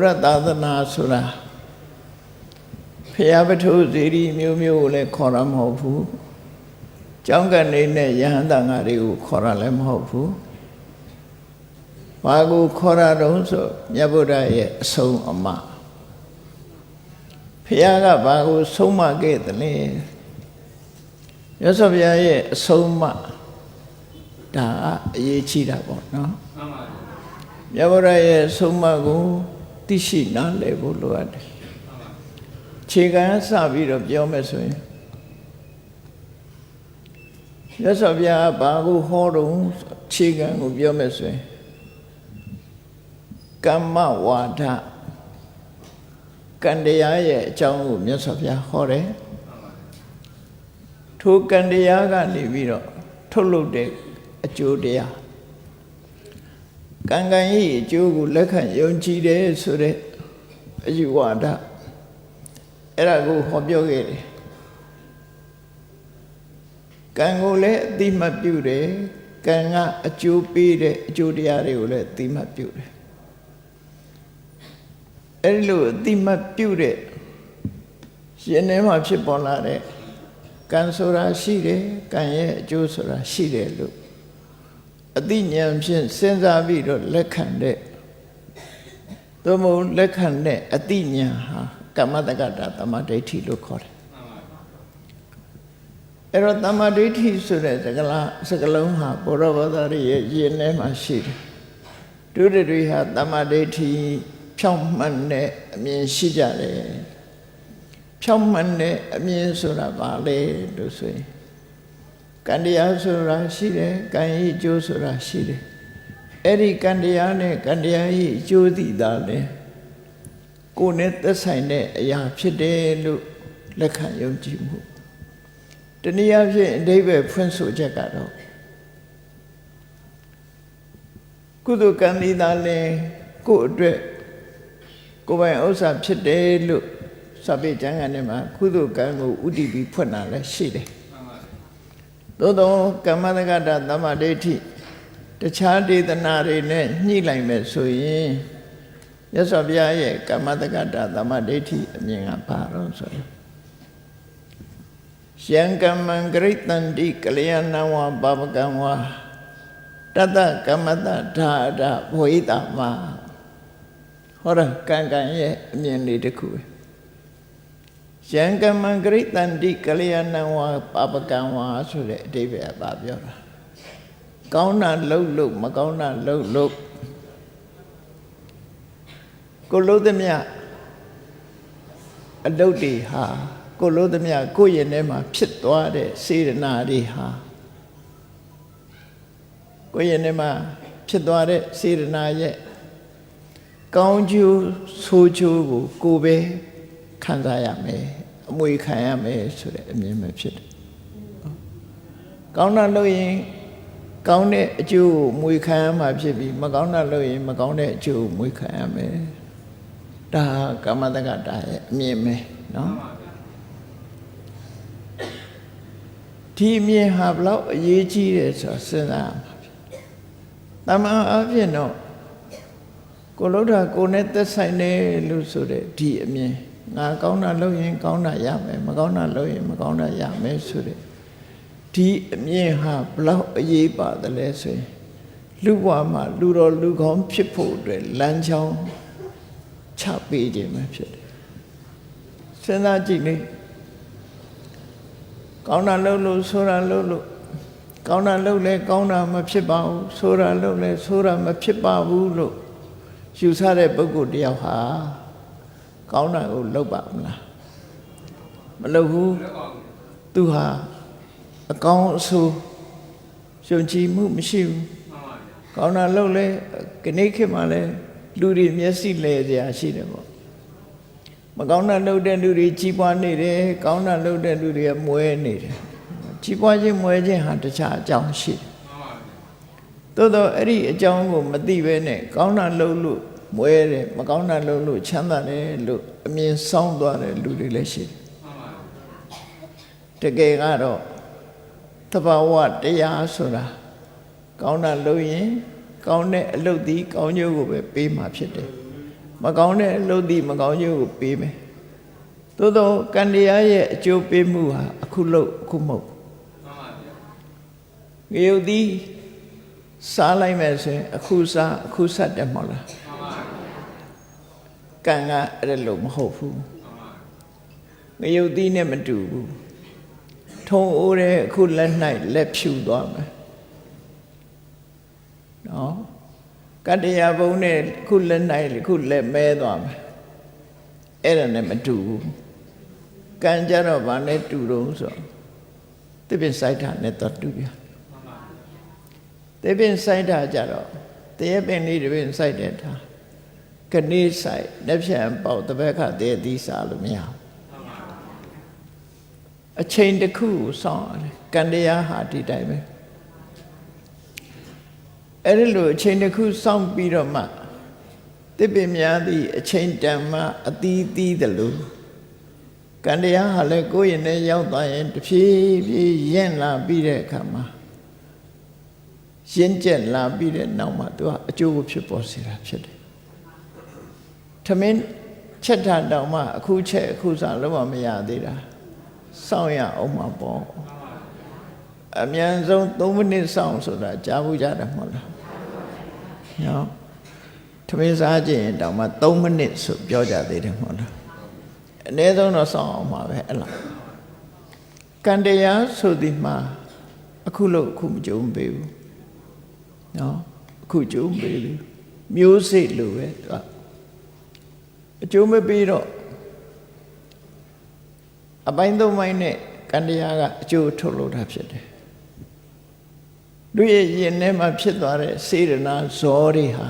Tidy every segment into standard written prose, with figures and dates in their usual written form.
ရသာသနာဆိုတာဖျားပထုဇီရီမျိုးမျိုးကိုလည်းခေါ်ရမဟုတ်ဘူးကျောင်းကနေနဲ့ယဟန်တန်ဃာတွေကိုခေါ်ရလည်းမဟုတ်ဘူးဘာကိုခေါ်ရတော့ဆိုမြတ်ဗုဒ္ဓရဲ့အဆုံးအမဖျားကဘာကိုဆုံးမခဲ့သလဲမြတ်စွာဘုရားရဲ့အဆုံးအမဒါအရေးကြီးတာပေါ့နော်မြတ်ဗုဒ္ဓရဲ့အဆုံးအမကိုသိရှိနားလည်ဖို့လိုအပ်တယ်ခြေခံစပြီးတော့ပြောမယ်ဆိုရင်မြတ်စွာဘုရားဘာကိုဟောတော့ခြေခံကိုပြောမယ်ဆိုရင်ကမ္မဝါဒကံတရားရဲ့အကြောင်းကိုမြတ်စွာဘုရားဟောတယ်ထိုကံတရားကနေပြီးတော့ထုတ်လုပ်တဲ့အကျိုးတရားကံကံဤအကျိုးကိုလက်ခံယုံကြည်တယ်ဆိုတဲ့အယူဝါဒအဲ့ဒါကိုဟောပြောခဲ့တယ်ကံကိုလည်းအတိမတ်ပြုတယ်ကံကအကျိုးပေးတဲ့အကျိုးတရားတွေကိုလည်းအတိမတ်ပြုတယ်အဲ့လိုအတိမတ်ပြုတဲ့ရှင်ထဲမှာဖြစ်ပေါ်လာတဲ့ကံဆိုတာရှိတယ်ကံရဲ့အကျိုးဆိုတာရှိတယ်လို့အတိဉာဏ်ဖြင့်စဉ်းစားပြီးတော့လက်ခံတဲ့သို့မဟုတ်လက်ခံတဲ့အတိဉာဏ်ဟာကမ္မတက္ကတာသမ္မာဒိဋ္ဌိလို့ခေါ်တယ်အဲ့တော့သမ္မာဒိဋ္ဌိဆိုတဲ့စကားလုံးဟာဘောရဘောဓရဲ့ယဉ်ထဲမှာရှိတယ်ဒုတိယဟာသမ္မာဒိဋ္ဌိဖြောင့်မှန်တဲ့အမြင်ရှိကြတယ်ဖြောင့်မှန်တဲ့အမြင်ဆိုတာဘာလဲလို့ဆိုရင်ကံတရားဆိုတာရှိတယ်ကံဤအကျိုးဆိုတာရှိတယ်အဲ့ဒီကံတရားနဲ့ကံတရားဤအကျိုးသိတာလေကိုယ်နဲ့သက်ဆိုင်တဲ့အရာဖြစ်တယ်လို့လက်ခံယုံကြည်မှုတနည်းအားဖြင့်အဓိပ္ပာယ်ဖွင့်ဆိုချက်ကတော့ကုသိုလ်ကံဤသာလဲကိုယ့်အတွက်ကိုယ်ပိုင်ဥစ္စာဖြစ်တယ်လို့စာပေကျမ်းဂန်ထဲမှာကုသိုလ်ကံကိုဥတည်ပြီးဖွင့်တာလည်းရှိတယ်သို့သောကမ္မတက္ကတာသမ္မာဒိဋ္ဌိတခြားဒေသနာတွေနဲ့ညှိလိုက်မယ်ဆိုရင်မြတ်စွာဘုရားရဲ့ကမ္မတက္ကတာသမ္မာဒိဋ္ဌိအမြင်ကဘာလို့ဆိုရင်ယံကမ္မံဂရိတန္တိကလျာဏဝါပါပကံဝါတတကမ္မတဓာဒဘဝိတမဟောရကံကံရဲ့အမြင်လေးတစ်ခုပဲယံကမ္မံဂရိတန္တိကလျာဏဝါပါပကံဝါဆိုတဲ့အဓိပ္ပာယ်ပါပြောတာကောင်းတာလှုပ်လို့မကောင်းတာလှုပ်လို့ကိုလို့သမျှအလုပ်တွေဟာကိုလို့သမျှကိုယ့်ရင်ထဲမှာဖြစ်သွားတဲ့စေတနာတွေဟာကိုယ့်ရင်ထဲမှာဖြစ်သွားတဲ့စေတနာရဲ့ကောင်းကျိုးဆိုးကျိုးကိုကိုယ်ပဲခံစားရမယ်အမွေခံရမယ်ဆိုတဲ့အမြင်ပဲဖြစ်တယ်ကောင်းတာလုပ်ရင်ကောင်းတဲ့အကျိုးကိုမွေခံရမှာဖြစ်ပြီးမကောင်းတာလုပ်ရင်မကောင်းတဲ့အကျိုးကိုမွေခံရမယ်ဒါကမ္မတက္ကတာရဲ့အမြင်ပဲနော်ဒီအမြင်ဟာဘလောက်အရေးကြီးတယ်ဆိုတော့စဉ်းစားရမှာဖြစ်တမန်အဖြစ်တော့ကိုလို့တာကိုနဲ့သက်ဆိုင်တယ်လို့ဆိုတဲ့ဒီအမြင်ငါကောင်းတာလုပ်ရင်ကောင်းတာရမယ်မကောင်းတာလုပ်ရင်မကောင်းတာရမယ်ဆိုတဲ့ဒီအမြင်ဟာဘလောက်အရေးပါတယ်လဲဆိုရင်လူဘဝမှာလူတော်လူကောင်းဖြစ်ဖို့အတွက်လမ်းကြောင်းချပေးခြင်းပဲဖြစ်တယ်စဉ်းစားကြည့်လေကောင်းတာလုပ်လို့ဆိုတာလုပ်လို့ကောင်းတာလုပ်လဲကောင်းတာမဖြစ်ပါဘူးဆိုတာလုပ်လဲဆိုတာမဖြစ်ပါဘူးလို့ယူဆတဲ့ပုဂ္ဂိုလ်တယောက်ဟာကောင်းတာကိုလုပ်ပါမလားမလုပ်ဘူးသူဟာအကောင်းအဆိုးယုံကြည်မှုမရှိဘူးကောင်းတာလုပ်လဲခဏခေတ်မှလဲလူတွေမျက်စိလဲစရာရှိတယ်ပေါ့မကောင်းတာလုပ်တဲ့လူတွေကြီးပွားနေတယ်ကောင်းတာလုပ်တဲ့လူတွေကမွဲနေတယ်ကြီးပွားခြင်းမွဲခြင်းဟာတခြားအကြောင်းရှိတယ်သို့တော့အဲ့ဒီအကြောင်းကိုမသိဘဲနဲ့ကောင်းတာလုပ်လို့မွဲတယ်မကောင်းတာလုပ်လို့ချမ်းသာတယ်လို့အမြင်ဆောင်သွားတဲ့လူတွေလည်းရှိတယ်တကယ်ကတော့သဘာဝတရားဆိုတာကောင်းတာလုပ်ရင်ကောင်းတဲ့အလုပ်ဒီကောင်းကျိုးကိုပဲပေးမှာဖြစ်တယ် မကောင်းတဲ့အလုပ်ဒီမကောင်းကျိုးကိုပေးမယ်သို့တော့ကံတရားရဲ့အကျိုးပေးမှုဟာအခုလို့အခုမဟုတ်ငရုတ်ဒီစားလိုက်မယ်ဆိုရင်အခုစားအခုဆက်တယ်မဟုတ်လားကံကအဲ့လိုမဟုတ်ဘူးငရုတ်ဒီနဲ့မတူဘူးထုံအိုးတဲ့အခုလက်၌လက်ဖြူသွားမယ်နော်ကတ္တရာဘုံနဲ့ခုလက်၌ခုလက်မဲသွားမယ်အဲ့ဒါနဲ့မတူဘူးကံကြတော့ဗာနဲ့တူတော့ဆိုသစ်ပင်စိုက်တာနဲ့တော့တူပြသစ်ပင်စိုက်တာကြတော့တရက်ပင်လေးတစ်ပင်စိုက်တဲ့ထားကနေစိုက်လက်ဖြန်ပေါက်တပည့်ခတည်းသီးစားလို့မရဘူးအချိန်တစ်ခုကိုစောင့်ရတယ်ကံတရားဟာဒီတိုင်းပဲအဲ့ဒီလိုအချိန်တစ်ခုစောင့်ပြီးတော့မှသစ်ပင်များသည့်အချိန်တန်မှအသီးသီးတယ်လို့ကံတရားဟာလည်းကိုယ်ရင်နဲ့ရောက်သွားရင်တဖြည်းဖြည်းရင့်လာပြီးတဲ့အခါမှာရင့်ကျက်လာပြီးတဲ့နောက်မှာသူကအကျိုးကိုဖြစ်ပေါ်စေတာဖြစ်တယ်ထမင်းချက်တာတောင်မှအခုချက်အခုစားလုံးဝမရသေးတာစောင့်ရအောင်မှာပေါ့အမြန်ဆုံး3မိနစ်စောင့်ဆိုတာကြားဘူးကြတယ်မဟုတ်လားနော်ထမင်းစားကြရင်တောင်မှ3မိနစ်ဆိုပြောကြသေးတယ်မဟုတ်လားအနည်းဆုံးတော့စောင့်အောင်ပါပဲအဲ့လားကံတရားဆိုဒီမှာအခုလို့အခုမကြုံပေးဘူးနော်အခုကြုံပေးဘူးမျိုးစိတ်လိုပဲသူအကျိုးမပေးတော့အပိုင်းသုံးပိုင်းနဲ့ကံတရားကအကျိုးထုတ်လို့တာဖြစ်တယ်လူရဲ့ရင်ထဲမှာဖြစ်သွားတဲ့စေရနာဇောတွေဟာ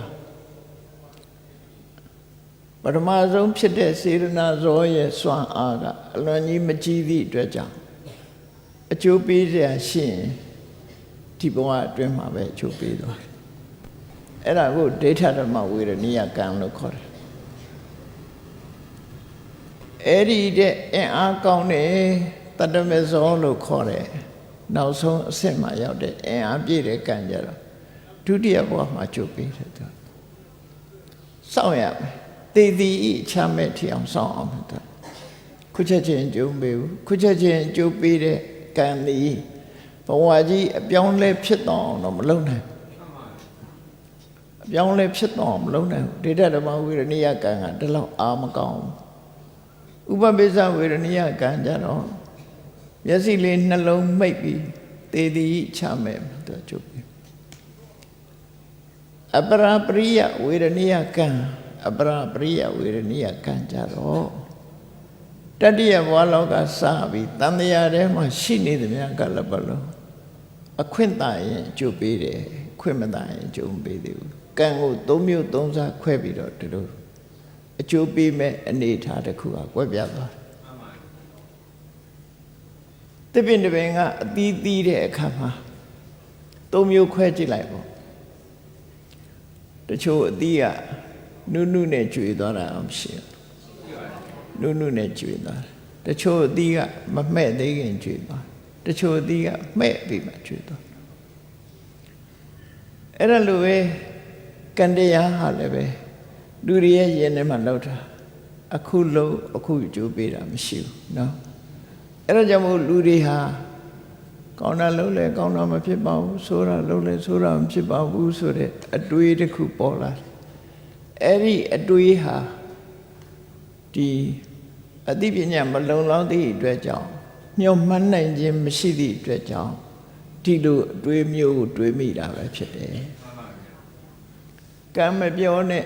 ပထမဆုံးဖြစ်တဲ့စေရနာဇောရဲ့စွမ်းအားကအလွန်ကြီးမကြီးသည့်အတွက်ကြောင့်အကျိုးပေးเสียရှိရင်ဒီဘဝအတွင်းမှာပဲအကျိုးပေးသွားတယ်အဲ့ဒါကိုဒိဋ္ဌဓမ္မဝေရဏိယကံလို့ခေါ်တယ်အဲ့ဒီတဲ့အင်အားကောင်းတဲ့တတ္တမေဇောလို့ခေါ်တယ်နောက်ဆုံးအဆင့်မှာရောက်တဲ့အင်အားပြည့်တဲ့ကံကြတော့ဒုတိယဘဝမှာကျုပ်ပေးတယ်သူစောင့်ရမယ်တည်တည်ချမ်းမဲ့ထီအောင်စောင့်အောင်သူခုချက်ချင်းကျုံပေးဘူးခုချက်ချင်းကျုပ်ပေးတဲ့ကံသည်ဘဝကြီးအပြောင်းလဲဖြစ်တော့အောင်တော့မလုပ်နိုင်အပြောင်းလဲဖြစ်တော့မလုပ်နိုင်ဒိဋ္ဌဓမ္မဝေရဏိယကံကဒီလောက်အာမကောင်းဥပပိစ္ဆဝေရဏိယကံကြတော့မျက်စိလေးနှလုံးမှိတ်ပြီးသေသည်ချမဲ့သူကျုပ်ပြီအပရာပရိယဝေရဏိယကံအပရာပရိယဝေရဏိယကံကြတော့တတိယဘဝလောကစပြီးတန်တရားထဲမှာရှိနေသမျှကလည်းဘလို့အခွင့်တာရင်ကျုပ်ပေးတယ်ခွင့်မတာရင်ကျုံမပေးသေးဘူးကံကို3မျိုး3စားခွဲပြီးတော့ဒီလိုအကျိုးပေးမဲ့အနေထားတစ်ခုကကွဲပြားသွားတယ်တပင်တပင်ကအသီးသီးတဲ့အခါမှာ3မျိုးခွဲကြည့်လိုက်ပေါ့တချို့အသီးကနုနုနဲ့ကျွေသွားတာမရှိဘူးနုနုနဲ့ကျွေသွားတယ်တချို့အသီးကမမှဲ့သေးခင်ကျွေသွားတချို့အသီးကမှဲ့ပြီးမှကျွေသွားအဲ့ဒါလိုပဲကံတရားဟာလည်းပဲလူတွေရဲ့ရင်ထဲမှာလောက်တာအခုလုံးအခုကြိုးပေးတာမရှိဘူးเนาะအဲ့ဒါကြောင့်မို့လူတွေဟာကောင်းတာလုံးလဲကောင်းတာမဖြစ်ပါဘူးဆိုးတာလုံးလဲဆိုးတာမဖြစ်ပါဘူးဆိုတဲ့အတွေးတစ်ခုပေါ်လာတယ်အဲ့ဒီအတွေးဟာဒီအသိပညာမလုံလောက်သည့်အတွက်ကြောင့်မျှော်မှန်းနိုင်ခြင်းမရှိသည့်အတွက်ကြောင့်ဒီလိုအတွေးမျိုးကိုတွေးမိတာပဲဖြစ်တယ်ကံမပြောနဲ့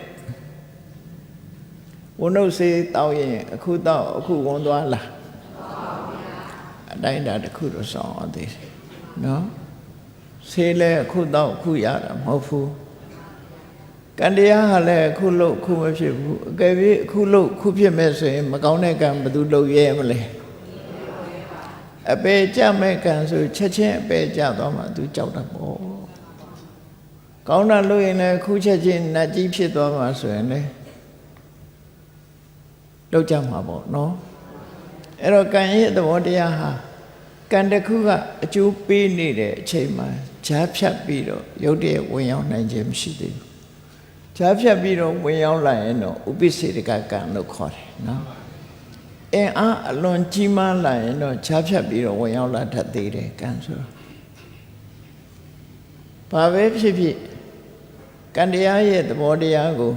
ဝနှုတ်စေးတောက်ရင်အခုတောက်အခုဝန်သွားလားအတိုင်းတာတစ်ခုတော့စောင်းအောင်သေးတယ်နော်ဆေးလဲအခုတောက်အခုရတာမဟုတ်ဘူးကံတရားဟာလည်းအခုလို့အခုမဖြစ်ဘူးအကယ်၍အခုလို့အခုဖြစ်မဲ့ဆိုရင်မကောင်းတဲ့ကံဘယ်သူလုပ်ရဲမလဲအပေကြမဲ့ကံဆိုချက်ချင်းအပေကြသွားမှသူကြောက်တာပေါ့ကောင်းတာလို့ရင်လည်းခုချက်ချင်းနတ်ကြီးဖြစ်သွားမှာဆိုရင်လည်းလောက်ကြမှာပေါ့နော်အဲ့တော့ကံရဲ့သဘောတရားဟာကံတစ်ခုကအကျိုးပေးနေတဲ့အချိန်မှာဈာဖြတ်ပြီးတော့ရုပ်တရက်ဝင်ရောက်နိုင်ခြင်းမရှိသေးဘူး ဈာဖြတ်ပြီးတော့ဝင်ရောက်လာရင်တော့ဥပိ္ပစေတကကံလို့ခေါ်တယ်နော်အင်းအားအလွန်ကြီးမားလာရင်တော့ဈာဖြတ်ပြီးတော့ဝင်ရောက်လာတတ်သေးတယ်ကံဆိုတော့ဘာပဲဖြစ်ဖြစ်ကံတရားရဲ့သဘောတရားကို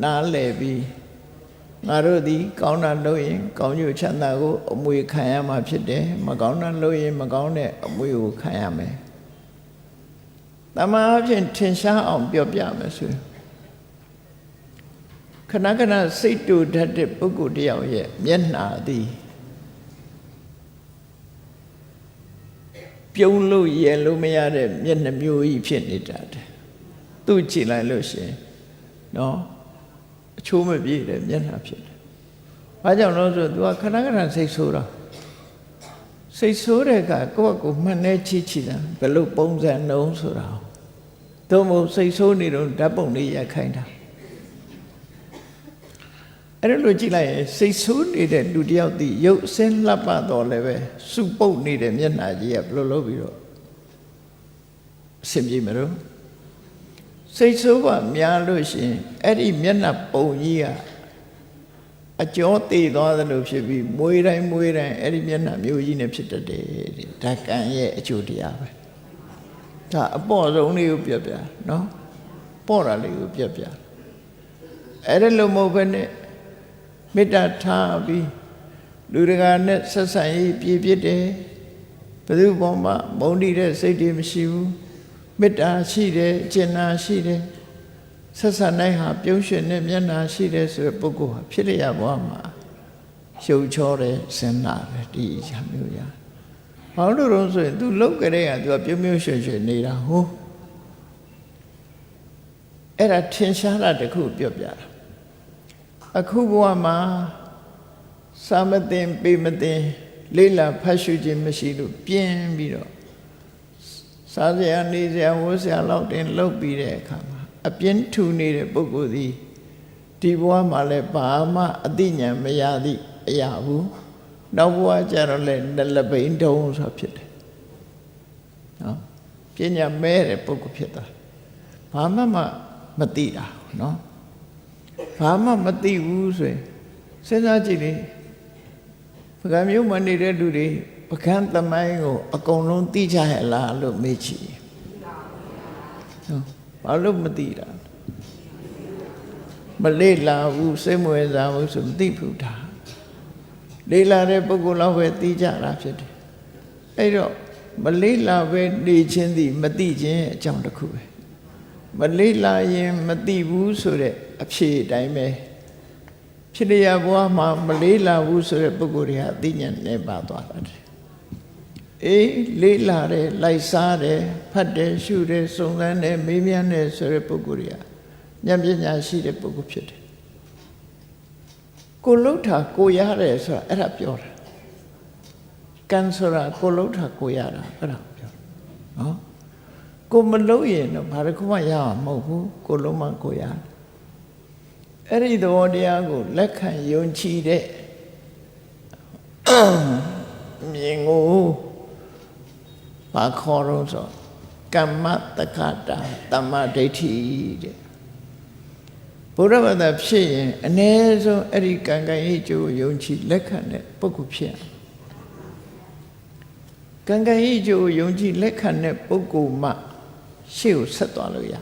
နားလည်ပြီးငါတို့သည်ကောင်းတာလုပ်ရင်ကောင်းကျိုးချမ်းသာကိုအမွေခံရမှာဖြစ်တယ်မကောင်းတာလုပ်ရင်မကောင်းတဲ့အမွေကိုခံရမယ်တမန်အဖြစ်ထင်ရှားအောင်ပြောပြမယ်ဆိုရင်ခဏခဏစိတ်တူတတ်တဲ့ပုဂ္ဂိုလ်တယောက်ရဲ့မျက်နှာသည်ပြုံးလို့ရလို့မရတဲ့မျက်နှာမျိုးကြီးဖြစ်နေတတ်တယ်သူ့ကြည့်လိုက်လို့ရှိရင်နော်အချိုးမပြည့်တဲ့မျက်နှာဖြစ်တယ်။ဘာကြောင့်လဲဆိုတော့ तू ကခဏခဏစိတ်ဆိုးတာစိတ်ဆိုးတဲ့အခါကိုယ့်ကိုမှန်နေချီတာဘယ်လိုပုံစံနှုံးဆိုတာသို့မဟုတ်စိတ်ဆိုးနေတော့ဓာတ်ပုံလေးရိုက်ခိုင်းတာအဲ့လိုကြည့်လိုက်ရင်စိတ်ဆိုးနေတဲ့လူတယောက်ဒီရုပ်အစင်းလှပတော့လည်းပဲစုပုတ်နေတဲ့မျက်နှာကြီးကဘယ်လိုလုပ်ပြီးတော့အဆင်ပြေမလို့စိတ်ဆိုးပါများလို့ရှိရင်အဲ့ဒီမျက်နှာပုံကြီးကအကျော်သေးသွားသလိုဖြစ်ပြီးမွေးတိုင်းအဲ့ဒီမျက်နှာမျိုးကြီးနဲ့ဖြစ်တတ်တယ်ဓာတ်ကံရဲ့အကျိုးတရားပဲဒါအပေါ့ဆုံးလေးကိုပြပြနော်ပေါ့တာလေးကိုပြပြအဲ့ဒါလိုမဟုတ်ဘဲနဲ့မေတ္တာထားပြီးလူတကာနဲ့ဆက်ဆံရေးပြည့်ပြည့်တယ်ဘယ်သူပေါ်မှာမုန်းတိတဲ့စိတ်တွေမရှိဘူးမေတ္တာရှိတယ်ကျင်နာရှိတယ်ဆက်ဆံနိုင်ဟာပြုံးရွှင်တဲ့မျက်နှာရှိတယ်ဆိုတဲ့ပုဂ္ဂိုလ်ဟာဖြစ်ရဘဝမှာရှုပ်ချောတယ်စင်နာတယ်ဒီအရာမျိုးရဘာလို့လို့ဆိုရင် तू လောက်ကြတဲ့က तू ပြုံးရွှင်ရွှင်နေတာဟုတ်အဲ့ဒါထင်ရှားတာတခုပြောပြတာအခုဘဝမှာစာမသိပေမသိလေးလာဖတ်ရှုခြင်းမရှိလို့ပြင်းပြီးတော့စားစရာနေစရာဝတ်စရာလောက်တင်လုပ်ပြီးတဲ့အခါမှာအပြင်းထူနေတဲ့ပုဂ္ဂိုလ်သည်ဒီဘဝမှာလည်းဘာမှအသိဉာဏ်မရသည့်အရာဘူးနောက်ဘဝကျတော့လည်းလပိန်တုံးဆိုဖြစ်တယ်နော်ပညာမဲတဲ့ပုဂ္ဂိုလ်ဖြစ်တာဘာမှမသိတာနော်ဘာမှမသိဘူးဆိုရင်စဉ်းစားကြည့်လေပကံမျိုးမနေတဲ့လူတွေပကံသမိုင်းကိုအကုန်လုံးသိကြရဲ့လားလို့မေးချင်နော်ဘာလို့မသိတာမလေ့လာဘူးစိတ်မဝင်စားဘူးဆိုမသိဘူးဒါလေ့လာတဲ့ပုဂ္ဂိုလ်လောက်ပဲသိကြတာဖြစ်တယ်အဲ့တော့မလေ့လာပဲနေခြင်းသည်မသိခြင်းအကြောင်းတစ်ခုပဲမလေ့လာရင်မသိဘူးဆိုတဲ့အဖြေအတိုင်းပဲဖြစ်ရဘဝမှာမလေ့လာဘူးဆိုတဲ့ပုဂ္ဂိုလ်တွေဟာအသိဉာဏ်နဲ့ပါသွားတယ်အေးလေ့လာတယ်လိုက်စားတယ်ဖတ်တယ်ရှုတယ်စုံစမ်းတယ်မေးမြန်းတယ်ဆိုတဲ့ပုဂ္ဂိုလ်တွေကဉာဏ်ပညာရှိတဲ့ပုဂ္ဂိုလ်ဖြစ်တယ်ကိုလှုပ်တာကိုရတယ်ဆိုတာအဲ့ဒါပြောတာကံဆိုတာကိုလှုပ်တာကိုရတာအဲ့ဒါပြောနော်ကိုမလို့ရင်တော့ဘာတစ်ခုမှရမှာမဟုတ်ဘူးကိုလုံးမကိုရအဲ့ဒီသဘောတရားကိုလက်ခံယုံကြည်တဲ့မြင်ကိုဘာခေါ်တော့ဆိုကမ္မတက္ကတာတမ္မာဒိဋ္ဌိတဲ့ဘုရားဘာသာဖြစ်ရင်အ ਨੇ ဆုံးအဲ့ဒီကံကံရဲ့ကျိုးယုံကြည်လက်ခံတဲ့ပုဂ္ဂိုလ်ဖြစ်ရကံကံရဲ့ကျိုးယုံကြည်လက်ခံတဲ့ပုဂ္ဂိုလ်မှရှေ့ကိုဆက်သွားလို့ရ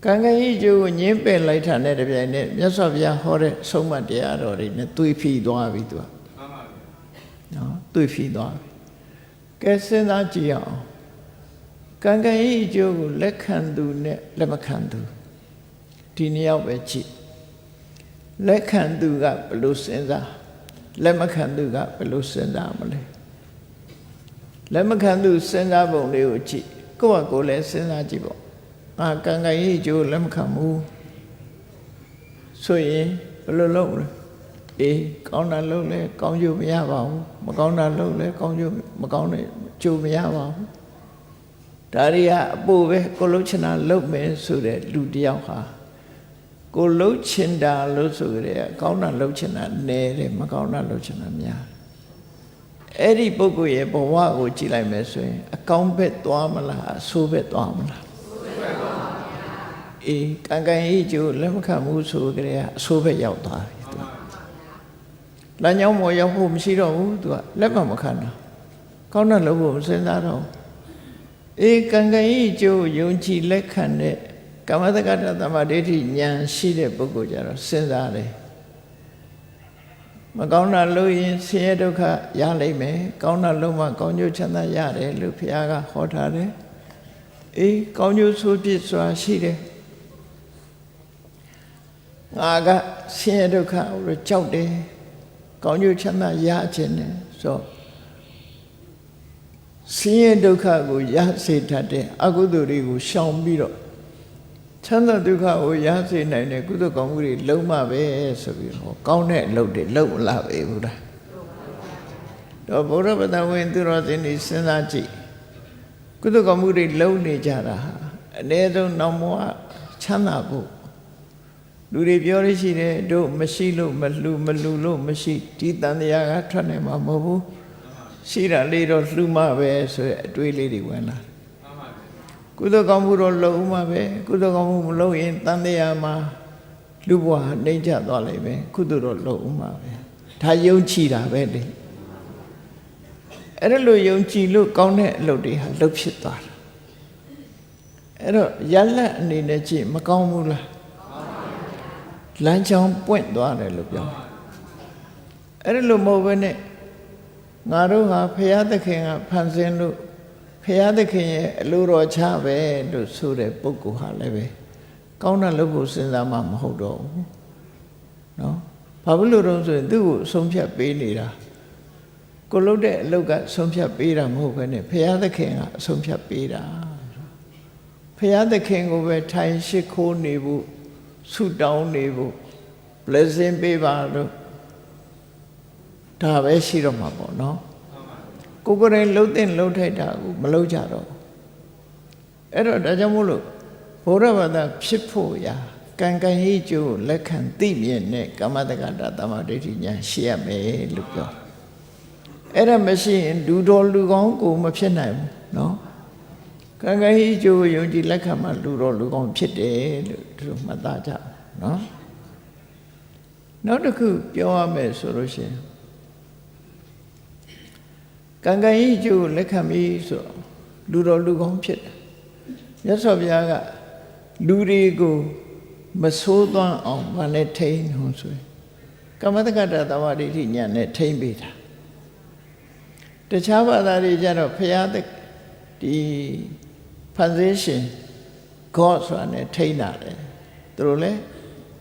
ကံကံဤကျိုးကိုညင်းပယ်လိုက်တာနဲ့တပြိုင်နက်မြတ်စွာဘုရားဟောတဲ့ဆုံးမတရားတော်တွေနဲ့တွေ့ဖီသွားပြီသူကနော်တွေ့ဖီသွားပြီကဲစဉ်းစားကြည့်အောင်ကံကံဤကျိုးကိုလက်ခံသူနဲ့လက်မခံသူဒီနှစ်ယောက်ပဲကြည့်လက်ခံသူကဘယ်လိုစဉ်းစားလက်မခံသူကဘယ်လိုစဉ်းစားမလဲလက်မခံသူစဉ်းစားပုံလေးကိုကြည့်ကိုယ့်ဟာကိုယ်လည်းစဉ်းစားကြည့်ပေါ့ငါကံကံရဲ့ကျိုးလက်မခံဘူးဆိုရင်ဘယ်လိုလုပ်လဲအေးကောင်းတာလုပ်လဲကောင်းကျိုးမရပါဘူးမကောင်းတာလုပ်လဲကောင်းကျိုးမကောင်းတဲ့ကျိုးမရပါဘူးဒါတွေကအပိုပဲကိုလှုပ်ချင်တာလုပ်မယ်ဆိုတဲ့လူတယောက်ဟာကိုလှုပ်ချင်တာလို့ဆိုကြတဲ့ကောင်းတာလှုပ်ချင်တာနည်းတယ်မကောင်းတာလှုပ်ချင်တာများအဲ့ဒီပုဂ္ဂိုလ်ရဲ့ဘဝကိုကြည့်လိုက်မယ်ဆိုရင်အကောင်းဘက်သွားမလားအဆိုးဘက်သွားမလား အေးကံကံဤကျိုးလက်မခံမှုဆိုကြတဲ့အဆိုးပဲရောက်သွားပြီသူလမ်းကြောင်းပေါ်ရောက်ဖို့မရှိတော့ဘူးသူကလက်မခံတာကောင်းတဲ့လို့ကိုစဉ်းစားတော့အေးကံကံဤကျိုးယုံကြည်လက်ခံတဲ့ကမ္မတက္ကတသမ္မာဒိဋ္ဌိဉာဏ်ရှိတဲ့ပုဂ္ဂိုလ်ကြတော့စဉ်းစားတယ်မကောင်းတာလို့ရင်ဆင်းရဲဒုက္ခရလိမ့်မယ်ကောင်းတာလို့မှကောင်းကျိုးချမ်းသာရတယ်လို့ဘုရားကဟောထားတယ်အေးကောင်းကျိုးဆိုးပြစ်စွာရှိတယ်ငါကဆင်းရဲဒုက္ခကိုကြောက်တယ်ကောင်းကျိုးချမ်းသာရခြင်းနဲ့ဆိုဆင်းရဲဒုက္ခကိုရစေတတ်တဲ့အကုသိုလ်တွေကိုရှောင်ပြီးတော့ချမ်းသာဒုက္ခကိုရစေနိုင်တဲ့ကုသိုလ်ကောင်းမှုတွေလုံးမပဲဆိုပြီးဟောကောင်းတဲ့အလုပ်တွေလုပ်မလာပဲဘူးလားတော့ဘုရားပဒဝင်သူတော်စင်တွေစဉ်းစားကြည့်ကုသိုလ်ကောင်းမှုတွေလုပ်နေကြတာဟာအနည်းဆုံးနောက်မောချမ်းသာဖို့လူတွေပြောရရှိတယ်တို့မရှိလို့မလှူလို့မရှိဒီတန်တရားကထွက်နိုင်မှာမဟုတ်ဘူးရှိတာလေးတော့လှူမှပဲဆိုတဲ့အတွေးလေးတွေဝင်လာကုသိုလ်ကောင်းမှုတော့လုပ်မှပဲကုသိုလ်ကောင်းမှုမလုပ်ရင်တန်တရားမှာလူဘဝနှိမ့်ချသွားလိမ့်မယ်ကုသိုလ်တော့လုပ်မှပဲဒါယုံကြည်တာပဲလေအဲ့ဒါလိုယုံကြည်လို့ကောင်းတဲ့အလုပ်တွေဟာလုပ်ဖြစ်သွားတာအဲ့တော့ရလက်အနေနဲ့ကြည့်မကောင်းဘူးလားလမ်းကြောင်းပွင့်သွားတယ်လို့ပြောအဲ့ဒါလိုမဟုတ်ဘဲနဲ့ငါတို့ဟာဘုရားသခင်ကဖန်ဆင်းလို့ဘုရားသခင်ရဲ့အလိုတော်ချပဲလို့ဆိုတဲ့ပုဂ္ဂိုလ်ဟာလည်းပဲကောင်းတဲ့လုပ်ဖို့စဉ်းစားမှမဟုတ်တော့ဘူးနော်ဘာဖြစ်လို့တော့ဆိုရင်သူ့ကိုဆုံးဖြတ်ပေးနေတာကိုလုပ်တဲ့အလုပ်ကဆုံးဖြတ်ပေးတာမဟုတ်ဘဲနဲ့ဘုရားသခင်ကအဆုံးဖြတ်ပေးတာဘုရားသခင်ကိုပဲထိုင်ရှိခိုးနေဖို့ဆုတောင်းနေဖို့ blessing ပေးပါလို့ဒါပဲရှိတော့မှာပေါ့နော်ကိုယ်ကိုယ်တိုင်လှုပ်တဲ့လှုပ်ထိုက်တာကိုမလှုပ်ကြတော့အဲ့တော့ဒါကြောင့်မို့လို့ဘုရားဘာသာဖြစ်ဖို့ရာကံကံဤကျိုးလက်ခံသိမြင်တဲ့ကမ္မတက္ကတာသမ္မာဒိဋ္ဌိဉာဏ်ရှိရမယ်လို့ပြောအဲ့ဒါမရှိရင်လူတော်လူကောင်းကိုမဖြစ်နိုင်ဘူးနော်ကံကံဤကျိုးယုံကြည်လက်ခံမှလူတော်လူကောင်းဖြစ်တယ်လို့သူတို့မှတ်သားကြနော်နောက်တစ်ခုပြောရမယ်ဆိုလို့ရှိရင်ကံကံဤကျိုးလက်ခံပြီးဆိုလူတော်လူကောင်းဖြစ်တယ်မြတ်စွာဘုရားကလူတွေကိုမဆိုးသွမ်းအောင်ဗာနဲ့ထိန်းဟောဆိုရင်ကမ္မတက္ကတာသမ္မာဒိဋ္ဌိဉာဏ်နဲ့ထိန်းပေးတာတခြားဘာသာတွေကြတော့ဘုရားဒီဖန်ဆင်းရှင် God ဆိုတာနဲ့ထိန်းတာတယ်သူတို့လည်း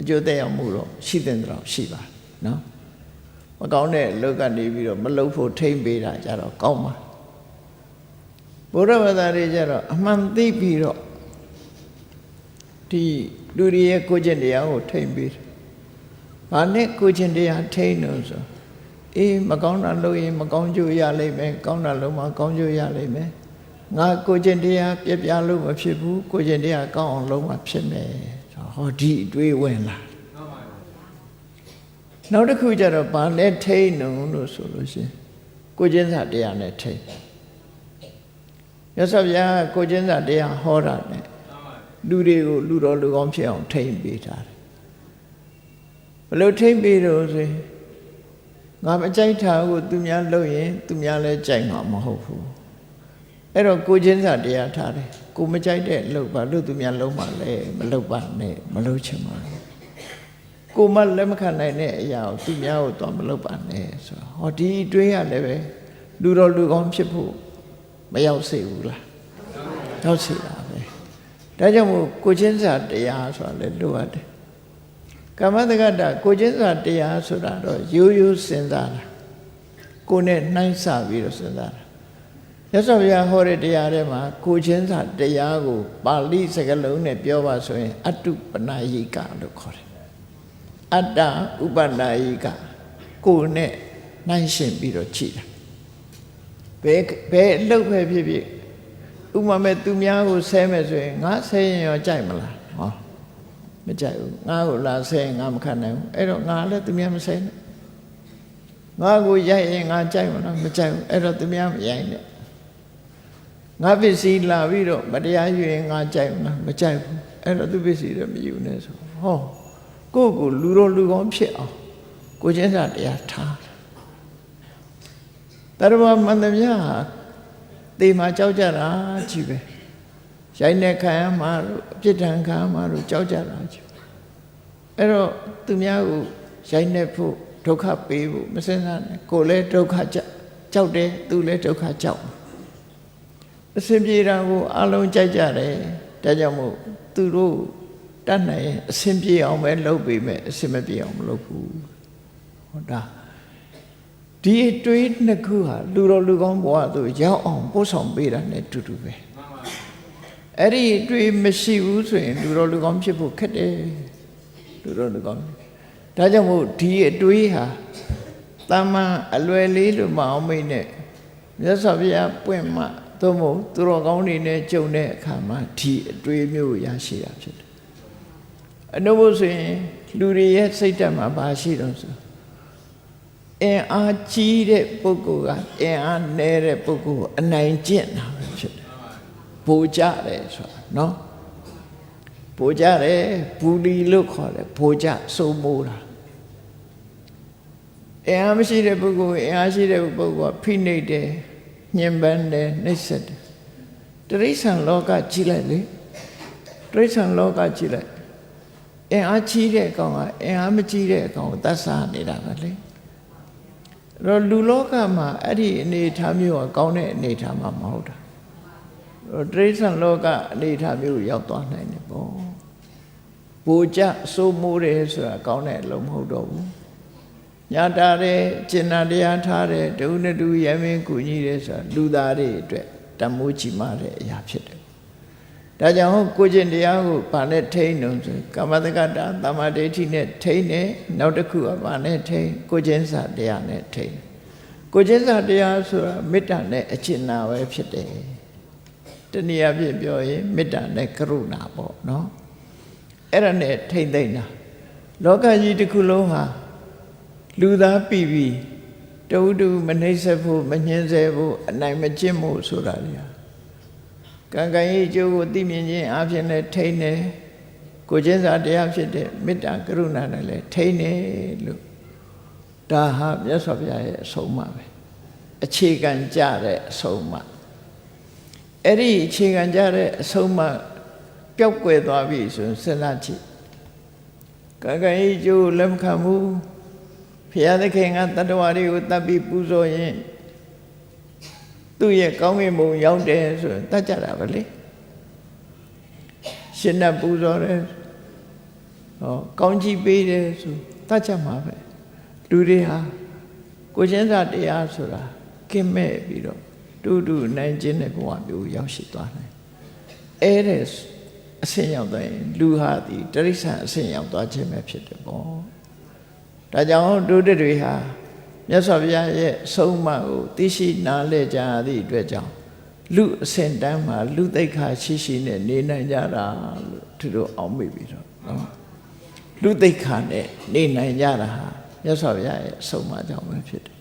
အကျိုးသက်ရောက်မှုတော့ရှိတဲ့တော့ရှိပါနော်မကောင်းတဲ့အလုပ်ကနေပြီးတော့မလုပ်ဖို့ထိမ့်ပေးတာကြတော့ကောင်းပါဘုရားဘာသာတွေကြတော့အမှန်သိပြီးတော့ဒီလူတွေရဲ့ကိုယ်ကျင့်တရားကိုထိမ့်ပေးတယ်။ဘာနဲ့ကိုယ်ကျင့်တရားထိမ့်လို့ဆိုအေးမကောင်းတာလုပ်ရင်မကောင်းကျိုးရလိမ့်မယ်ကောင်းတာလုပ်မှကောင်းကျိုးရလိမ့်မယ်ငါကိုယ်ကျင့်တရားပြပြလို့မဖြစ်ဘူးကိုယ်ကျင့်တရားကောင်းအောင်လုပ်မှဖြစ်မယ်ဟောဒီအတွေးဝင်လာနောက်တစ်ခုကျတော့ဘာနဲ့ထိန်းလို့ဆိုလို့ရှိရင်ကိုကျင့်စာတရားနဲ့ထိန်းရသော်ဗျာကိုကျင့်စာတရားဟောတာနဲ့လူတွေကိုလူတော်လူကောင်းဖြစ်အောင်ထိန်းပေးတာဘယ်လိုထိန်းပေးလို့ဆိုရင်ငါမကြိုက်တာကိုသူများလုပ်ရင်သူများလည်းကြိုက်မှာမဟုတ်ဘူးအဲ့တော့ကိုကျင့်စာတရားထားတယ်ကိုမကြိုက်တဲ့လုပ်ပါလို့သူများလုပ်မှလည်းမလုပ်ပါနဲ့မလုပ်ချင်ပါဘူးကိုမလက်မခံနိုင်တဲ့အရာကိုသူများကိုတော့မလုပ်ပါနဲ့ဆိုတော့ဟောဒီအတွေးရလည်းပဲလူတော်လူကောင်းဖြစ်ဖို့မရောက်စေဘူးလားရောက်စေတာပဲဒါကြောင့်မို့ကိုချင်းစာတရားဆိုတာလည်းလိုအပ်တယ်ကမ္မတက္ကတာကိုချင်းစာတရားဆိုတာတော့ရိုးရိုးစဉ်းစားတာကိုနဲ့နှိုင်းဆပြီးတော့စဉ်းစားတာရသော်ဗျာဟောတဲ့တရားထဲမှာကိုချင်းစာတရားကိုပါဠိစကားလုံးနဲ့ပြောပါဆိုရင်အတုပနာယိကလို့ခေါ်တယ်အတ္တဥပနာယိကကိုနဲ့နှိုင်းရှင်ပြီးတော့ကြည့်တာဘယ်အလုပ်ပဲဖြစ်ဖြစ်ဥပမာမဲ့သူများကိုဆဲမယ်ဆိုရင်ငါဆဲရင်ရောကြိုက်မလားဟောမကြိုက်ဘူးငါကိုလာဆဲရင်ငါမခံနိုင်ဘူးအဲ့တော့ငါလည်းသူများမဆဲနဲ့ငါကိုရိုက်ရင်ငါကြိုက်မလားမကြိုက်ဘူးအဲ့တော့သူများမရိုက်နဲ့ငါပစ္စည်းလာပြီးတော့မတရားယူရင်ငါကြိုက်မလားမကြိုက်ဘူး အဲ့တော့သူပစ္စည်းတွေမယူနဲ့ဆိုဟောကိုယ့်ကိုလူတော်လူကောင်းဖြစ်အောင်ကိုချင်းစာတရားထားတရဝမန္တမြဟာတေမှာကြောက်ကြတာကြီးပဲရိုက်နေခံရမှာတို့အပြစ်ဒဏ်ခံရမှာတို့ကြောက်ကြတာကြီးအဲ့တော့သူများကိုရိုက်နေဖို့ဒုက္ခပေးဖို့မစင်စားနဲ့ကိုယ်လည်းဒုက္ခကြောက်တယ်သူလည်းဒုက္ခကြောက်အစဉ်ပြေတာကိုအလုံးကြိုက်ကြတယ်ဒါကြောင့်မို့သူတို့တတ်နိုင်အစဉ်ပြေအောင်ပဲလုပ်ပေးမယ်အစဉ်မပြေအောင်မလုပ်ဘူးဟောဒါဒီအတွေးနှစ်ခုဟာလူတော်လူကောင်းဘဝသို့ရောက်အောင်ပို့ဆောင်ပေးတာ ਨੇ တူတူပဲအဲ့ဒီအတွေးမရှိဘူးဆိုရင်လူတော်လူကောင်းဖြစ်ဖို့ခက်တယ်လူတော်လူကောင်းဒါကြောင့်မို့ဒီအတွေးဟာတမန်အလွယ်လေးလို့မအောင်မိတ်နဲ့မြတ်စွာဘုရားပွင့်မှသို့မဟုတ်သူတော်ကောင်းတွေနဲ့ကြုံတဲ့အခါမှာဒီအတွေးမျိုးရရှိတာဖြစ်တယ်အနုဘုဆိုရင်လူတွေရဲ့စိတ်ဓာတ်မှာဘာရှိတော့ဆိုအင်အားကြီးတဲ့ပုဂ္ဂိုလ်ကအင်အားနည်းတဲ့ပုဂ္ဂိုလ်ကိုအနိုင်ကျင့်တာပဲဖြစ်တယ်။ဗိုလ်ကြတယ်ဆိုတာနော်။ဗိုလ်ကြတယ်ဘူလီလို့ခေါ်တယ်ဗိုလ်ကြစိုးမိုးတာ။အင်အားမရှိတဲ့ပုဂ္ဂိုလ်အင်အားရှိတဲ့ပုဂ္ဂိုလ်ကဖိနှိပ်တယ်ညှဉ်းပန်းတယ်နှိပ်စက်တယ်။တိရစ္ဆာန်လောကကြည့်လိုက်လေ။တိရစ္ဆာန်လောကကြည့်လိုက်အင်အားကြီးတဲ့အကောင်ကအင်အားမကြီးတဲ့အကောင်ကိုတတ်စားနေတာပဲလေတော့လူလောကမှာအဲ့ဒီအနေအထားမျိုးကကောင်းတဲ့အနေအထားမှာမဟုတ်တာတော့တိရစ္ဆာန်လောကအနေအထားမျိုးရောက်သွားနိုင်တယ်ပေါ့ဘူကြစိုးမိုးတယ်ဆိုတာကောင်းတဲ့အလုံးမဟုတ်တော့ဘူးညာတာတဲ့ကျင်နာတရားထားတဲ့ဒုနဲ့ဒုရမင်းကူညီတယ်ဆိုတာလူသားတွေအတွက်တမိုးချီမာတဲ့အရာဖြစ်တယ်ဒါကြောင့်ကိုကျင့်တရားကိုဗာနဲ့ထိန်းလို့ဆိုကာမတက္ကတာတမ္မာဒိဋ္ဌိနဲ့ထိန်းတယ်နောက်တစ်ခုကဗာနဲ့ထိန်းကိုကျင့်စာတရားနဲ့ထိန်းကိုကျင့်စာတရားဆိုတာမေတ္တာနဲ့အကျဉ်းနာပဲဖြစ်တယ်တနည်းအားဖြင့်ပြောရင်မေတ္တာနဲ့ကရုဏာပေါ့နော်အဲ့ဒါနဲ့ထိန်းသိမ်းတာလောကကြီးတစ်ခုလုံးဟာလူသားပြီးတူတူမနှိမ့်ဆက်ဖို့မညှင်းဆဲဖို့အနိုင်မကျင့်ဖို့ဆိုတာလေကံကံရဲ့အကျိုးကိုသိမြင်ခြင်းအပြင်နဲ့ထိန်းတယ်ကိုကျင့်စာတရားဖြစ်တဲ့မေတ္တာကရုဏာနဲ့လည်းထိန်းတယ်လို့ဒါဟာမြတ်စွာဘုရားရဲ့အဆုံးအမပဲအခြေခံကြတဲ့အဆုံးအမအဲ့ဒီအခြေခံကြတဲ့အဆုံးအမပျောက်ကွယ်သွားပြီဆိုရင်စဉ်းစားကြည့်ကံကံရဲ့အကျိုးလက်မခံဘူးဘုရားသခင်ကတတ္တဝါတွေကိုတတ်ပြီးပူဇော်ရင်သူ့ရဲ့ကောင်းကင်ဘုံရောက်တယ်ဆိုရင်တတ်ကြတာပဲလေရှင်နဲ့ပူဇော်တယ်ဟောကောင်းကြီးပေးတယ်ဆိုတတ်ကြမှာပဲလူတွေဟာကိုချင်းစာတရားဆိုတာကင်းမဲ့ပြီးတော့တူတူနိုင်ခြင်းတဲ့ဘဝမျိုးရောက်ရှိသွားတယ်အဲ့ဒါအဆင့်ရောက်သွားရင်လူဟာဒီတိရစ္ဆာန်အဆင့်ရောက်သွားခြင်းပဲဖြစ်တယ်ပေါ့ဒါကြောင့်တို့တွေဟာမြတ်စွာဘုရားရဲ့အဆုံးအမကိုသိရှိနားလည်ကြသည့်အတွက်ကြောင့်လူအစဉ်တန်းမှာလူသိက္ခာရှိရှိနဲ့နေနိုင်ကြတာလို့သူတို့အောက်မေ့ပြီးတော့နော်လူသိက္ခာနဲ့နေနိုင်ကြတာဟာမြတ်စွာဘုရားရဲ့အဆုံးအမကြောင့်ပဲဖြစ်တယ်